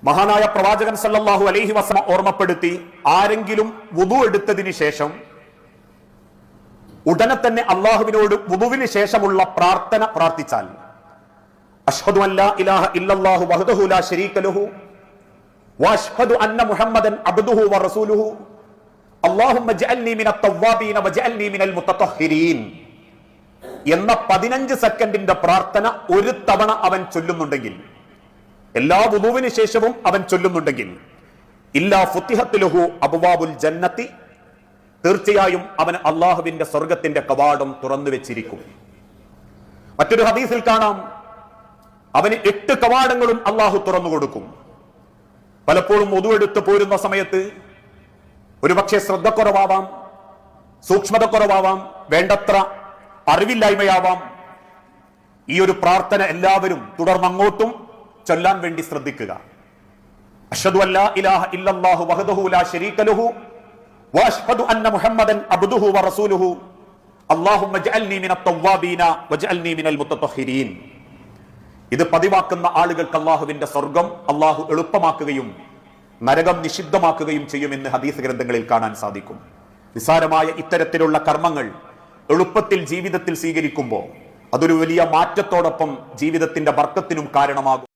മഹാനായ പ്രവാചകൻ സല്ലല്ലാഹു അലൈഹി വസല്ലം ഓർമ്മപ്പെടുത്തി, ആരെങ്കിലും വുദു എടുത്തതിന് ശേഷം ഉടനെ തന്നെ അള്ളാഹുവിനോട് വുദുവിന് ശേഷമുള്ള പ്രാർത്ഥന പ്രാർത്ഥിച്ചാൽ, അഷ്ഹദു അല്ലാ ഇലാഹ ഇല്ലല്ലാഹു വഹ്ദഹു ലാ ശരീക ലഹു വഅഷ്ഹദു അന്ന മുഹമ്മദൻ അബ്ദുഹു വറസൂലുഹു അല്ലാഹുമ്മ ജഅൽനി മിനത് തവ്വാബീന വജഅൽനി മിനൽ മുതതഹ്ഹിരീൻ എന്ന 15 സെക്കൻഡിന്റെ പ്രാർത്ഥന ഒരു തവണ അവൻ ചൊല്ലുന്നുണ്ടെങ്കിൽ, എല്ലാ വുദുവിന് ശേഷവും അവൻ ചൊല്ലുന്നുണ്ടെങ്കിൽ, ഇല്ലാ ഫുത്തിഹത്ത് ലഹു അബ്വാബുൽ ജന്നത്തി, തീർച്ചയായും അവന് അള്ളാഹുവിന്റെ സ്വർഗത്തിന്റെ കവാടം തുറന്നു വെച്ചിരിക്കും. മറ്റൊരു ഹദീസിൽ കാണാം, അവന് 8 കവാടങ്ങളും അള്ളാഹു തുറന്നു കൊടുക്കും. പലപ്പോഴും വുദു എടുത്ത് പോരുന്ന സമയത്ത് ഒരുപക്ഷെ ശ്രദ്ധക്കുറവാവാം, സൂക്ഷ്മതക്കുറവാവാം, വേണ്ടത്ര അറിവില്ലായ്മയാവാം. ഈ ഒരു പ്രാർത്ഥന എല്ലാവരും തുടർന്നങ്ങോട്ടും ചൊല്ലാൻ വേണ്ടി ശ്രദ്ധിക്കുക. അഷ്ഹദു അല്ലാ ഇലാഹ ഇല്ലല്ലാഹു വഹ്ദഹു ലാ ശരീക ലഹു വഅഷ്ഹദു അന്ന മുഹമ്മദൻ അബ്ദുഹു വറസൂലുഹു അല്ലാഹുമ്മ ജഅൽനി മിനത് തവ്വാബീന വജഅൽനി മിനൽ മുതതഹ്ഹിരീൻ. ഇത് പതിവാക്കുന്ന ആളുകൾക്ക് അള്ളാഹുവിന്റെ സ്വർഗം അള്ളാഹു എളുപ്പമാക്കുകയും നരകം നിഷിദ്ധമാക്കുകയും ചെയ്യുമെന്ന് ഹദീസ് ഗ്രന്ഥങ്ങളിൽ കാണാൻ സാധിക്കും. നിസ്സാരമായ ഇത്തരത്തിലുള്ള കർമ്മങ്ങൾ എളുപ്പത്തിൽ ജീവിതത്തിൽ സ്വീകരിക്കുമ്പോൾ അതൊരു വലിയ മാറ്റത്തോടൊപ്പം ജീവിതത്തിന്റെ ബർക്കത്തിനും കാരണമാകും.